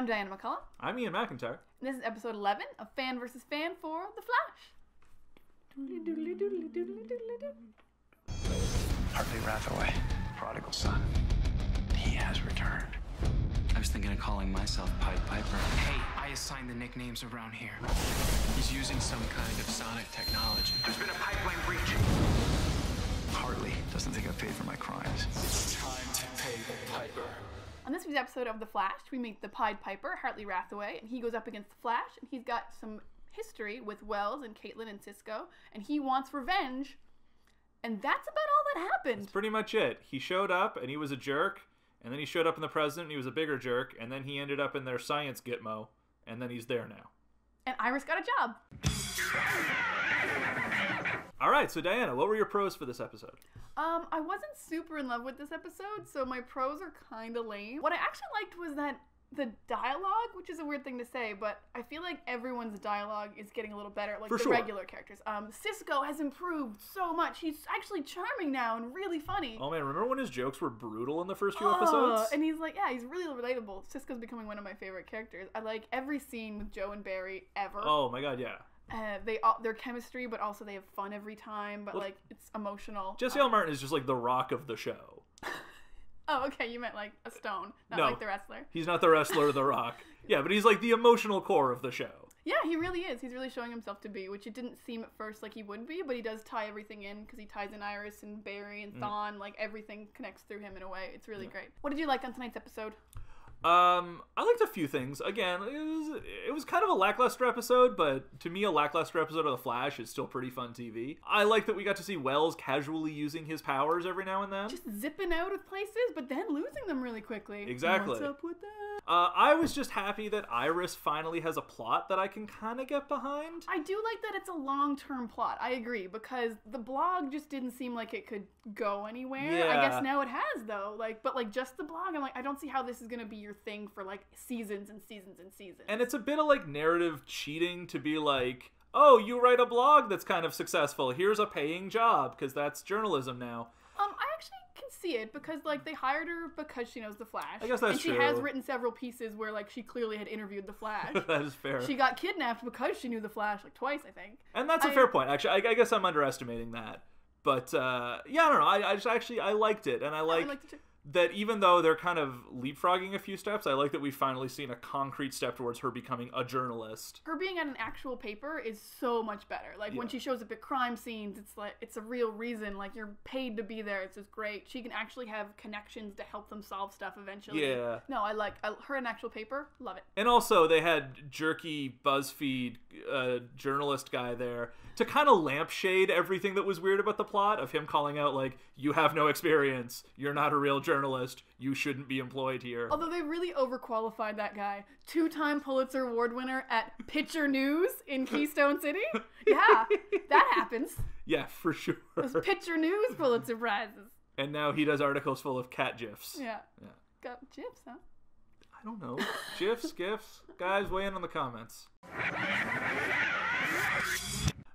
I'm Diana McCallum. I'm Ian MacIntyre. And this is episode 11 of Fan vs. Fan for The Flash. Hartley Rathaway, prodigal son. He has returned. I was thinking of calling myself Pied Piper. Hey, I assigned the nicknames around here. He's using some kind of sonic technology. There's been a pipeline breach. Hartley doesn't think I paid for my crimes. It's time to pay the piper. On this week's episode of The Flash, we meet the Pied Piper, Hartley Rathaway, and he goes up against the Flash, and he's got some history with Wells and Caitlin and Cisco, and he wants revenge, and that's about all that happened. That's pretty much it. He showed up, and he was a jerk, and then he showed up in the President, and he was a bigger jerk, and then he ended up in their science gitmo, and then he's there now. And Iris got a job. All right, so Diana, what were your pros for this episode? I wasn't super in love with this episode, so my pros are kind of lame. What I actually liked was that the dialogue, which is a weird thing to say, but I feel like everyone's dialogue is getting a little better, like regular characters. Cisco has improved so much. He's actually charming now and really funny. Oh man, remember when his jokes were brutal in the first few episodes? And he's like, yeah, he's really relatable. Cisco's becoming one of my favorite characters. I like every scene with Joe and Barry ever. Oh my god, yeah. Their chemistry, but also they have fun every time, but like it's emotional. Jesse L. Martin is just like the Rock of the show. Oh, okay, you meant like a stone, not no, like the wrestler. He's not the wrestler or the Rock. Yeah, but he's like the emotional core of the show. Yeah, he really is. He's really showing himself to be, which it didn't seem at first like he would be, but he does tie everything in because he ties in Iris and Barry and Thawne. Like everything connects through him in a way. It's really great. What did you like on tonight's episode? I liked a few things. Again, it was kind of a lackluster episode, but to me, a lackluster episode of The Flash is still pretty fun TV. I like that we got to see Wells casually using his powers every now and then. Just zipping out of places, but then losing them really quickly. Exactly. What's up with that? I was just happy that Iris finally has a plot that I can kind of get behind. I do like that it's a long-term plot. I agree, because the blog just didn't seem like it could go anywhere. Yeah. I guess now it has, though. But just the blog, I'm like, I don't see how this is going to be your thing for like seasons and seasons and seasons. And it's a bit of like narrative cheating to be like, oh, you write a blog that's kind of successful. Here's a paying job, because that's journalism now. I actually can see it because like they hired her because she knows the Flash. I guess that's true. true. And she has written several pieces where like she clearly had interviewed the Flash. That is fair. She got kidnapped because she knew the Flash like twice, I think. And that's a fair point. Actually, I guess I'm underestimating that. But yeah, I don't know. I liked it, and I liked it too. That even though they're kind of leapfrogging a few steps, I like that we've finally seen a concrete step towards her becoming a journalist. Her being at an actual paper is so much better. Like when she shows up at crime scenes, it's like it's a real reason. Like you're paid to be there. It's just great. She can actually have connections to help them solve stuff eventually. Yeah. No, I like her in actual paper. Love it. And also they had jerky BuzzFeed journalist guy there to kind of lampshade everything that was weird about the plot of him calling out like, you have no experience. You're not a real journalist. You shouldn't be employed here. Although they really overqualified that guy. 2-time Pulitzer Award winner at Pitcher News in Keystone City. Yeah, that happens. Yeah, for sure. Those Pitcher News Pulitzer Prizes. And now he does articles full of cat gifs. Yeah. Got gifs, huh? I don't know. GIFs, GIFs? Guys, weigh in on the comments.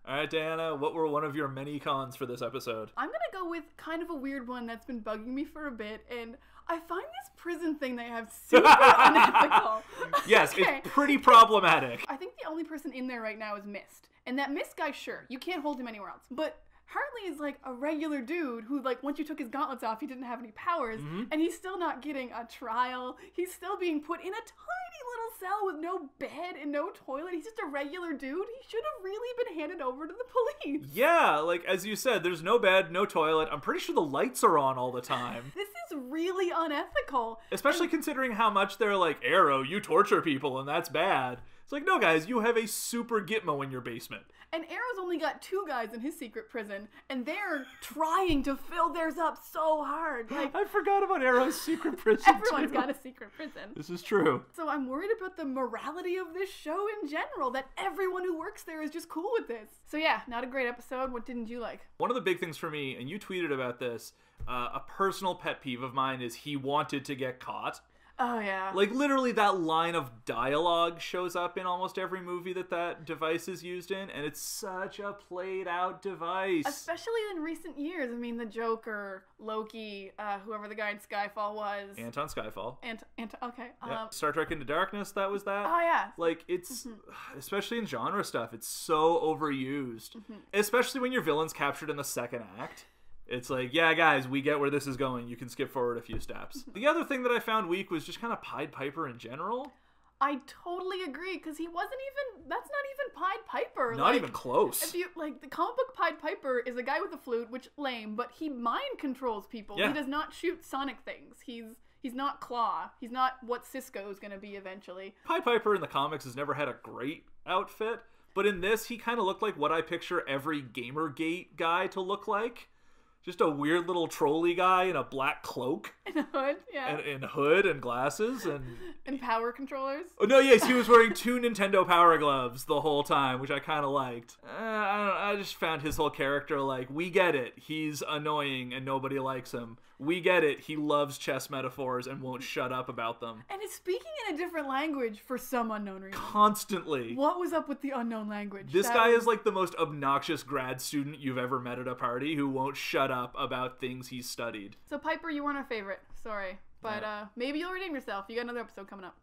All right, Diana, what were one of your many cons for this episode? I'm going to go with kind of a weird one that's been bugging me for a bit, and I find this prison thing they have super unethical. Yes, okay. It's pretty problematic. I think the only person in there right now is Mist. And that Mist guy, sure, you can't hold him anywhere else. But Hartley is like a regular dude who, like, once you took his gauntlets off, he didn't have any powers, and he's still not getting a trial. He's still being put in a tiny little cell with no bed and no toilet. He's just a regular dude. He should have really been handed over to the police. Yeah, like, as you said, there's no bed, no toilet. I'm pretty sure the lights are on all the time. This is really unethical. Especially considering how much they're like, Arrow, you torture people, and that's bad. It's like, no, guys, you have a super gitmo in your basement. And Arrow's only got 2 guys in his secret prison, and they're trying to fill theirs up so hard. Like, I forgot about Arrow's secret prison. Everyone's got a secret prison. This is true. So I'm worried about the morality of this show in general, that everyone who works there is just cool with this. So yeah, not a great episode. What didn't you like? One of the big things for me, and you tweeted about this, a personal pet peeve of mine is he wanted to get caught. Oh, yeah. Like, literally, that line of dialogue shows up in almost every movie that device is used in, and it's such a played-out device. Especially in recent years. I mean, the Joker, Loki, whoever the guy in Skyfall was. Anton Skyfall. Okay. Yep. Star Trek Into Darkness, that was that. Oh, yeah. Like, it's, especially in genre stuff, it's so overused. Especially when your villain's captured in the second act. It's like, yeah, guys, we get where this is going. You can skip forward a few steps. The other thing that I found weak was just kind of Pied Piper in general. I totally agree, because he wasn't even, that's not even Pied Piper. Not even close. If you, like, the comic book Pied Piper is a guy with a flute, which, lame, but he mind controls people. Yeah. He does not shoot sonic things. He's not Claw. He's not what Cisco's gonna be eventually. Pied Piper in the comics has never had a great outfit, but in this, he kind of looked like what I picture every Gamergate guy to look like. Just a weird little trolley guy in a black cloak. In a hood, yeah. And hood and glasses and... And power controllers. Oh, no, yes, he was wearing 2 Nintendo Power Gloves the whole time, which I kind of liked. I just found his whole character like, we get it. He's annoying and nobody likes him. We get it. He loves chess metaphors and won't shut up about them. And is speaking in a different language for some unknown reason. Constantly. What was up with the unknown language? This guy is like the most obnoxious grad student you've ever met at a party who won't shut up about things he's studied. So Piper, you weren't our favorite. Sorry. But maybe you'll redeem yourself. You got another episode coming up.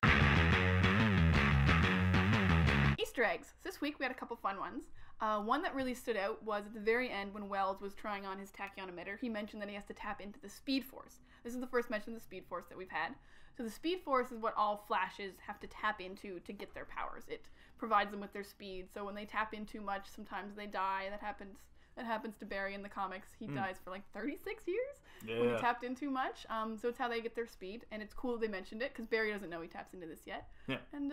Easter eggs. So this week we had a couple fun ones. One that really stood out was at the very end when Wells was trying on his tachyon emitter. He mentioned that he has to tap into the Speed Force. This is the first mention of the Speed Force that we've had. So the Speed Force is what all Flashes have to tap into to get their powers. It provides them with their speed. So when they tap in too much, sometimes they die. That happens to Barry in the comics. He dies for like 36 years when he tapped in too much. So it's how they get their speed, and it's cool they mentioned it because Barry doesn't know he taps into this yet. Yeah. And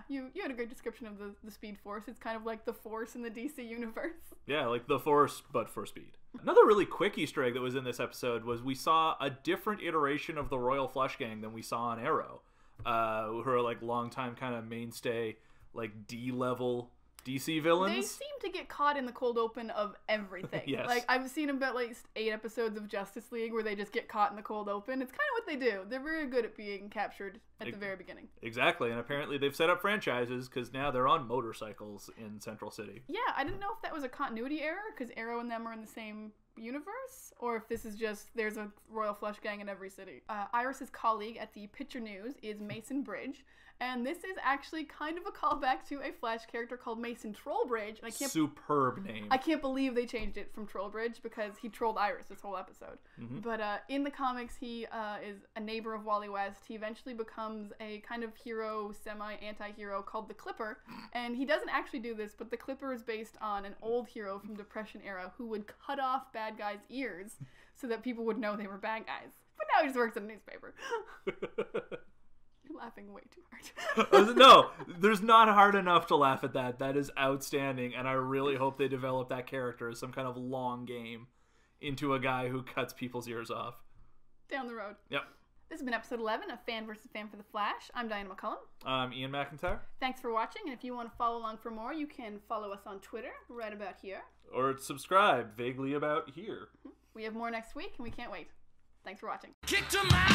you had a great description of the Speed Force. It's kind of like the Force in the DC universe. Yeah, like the Force, but for speed. Another really quick Easter egg that was in this episode was we saw a different iteration of the Royal Flush Gang than we saw on Arrow, who are like longtime kind of mainstay, like D-level DC villains. They seem to get caught in the cold open of everything. Yes. Like, I've seen about like 8 episodes of Justice League where they just get caught in the cold open. It's kind of what they do. They're very good at being captured at the very beginning. Exactly, and apparently they've set up franchises because now they're on motorcycles in Central City. Yeah, I didn't know if that was a continuity error because Arrow and them are in the same universe, or if this is just there's a Royal Flush Gang in every city. Iris's colleague at the Picture News is Mason Bridge, and this is actually kind of a callback to a Flash character called Mason Trollbridge. And superb name. I can't believe they changed it from Trollbridge because he trolled Iris this whole episode. But in the comics, he is a neighbor of Wally West. He eventually becomes a kind of hero, semi-anti-hero called the Clipper, and he doesn't actually do this, but the Clipper is based on an old hero from Depression era who would cut off bad guys' ears so that people would know they were bad guys. But now he just works in a newspaper. You're laughing way too hard. No, there's not hard enough to laugh at that. That is outstanding, and I really hope they develop that character as some kind of long game into a guy who cuts people's ears off. Down the road. Yep. This has been episode 11 of Fan vs. Fan for the Flash. I'm Diana McCallum. I'm Ian MacIntyre. Thanks for watching, and if you want to follow along for more, you can follow us on Twitter, right about here. Or subscribe, vaguely about here. We have more next week, and we can't wait. Thanks for watching. Kicked him out!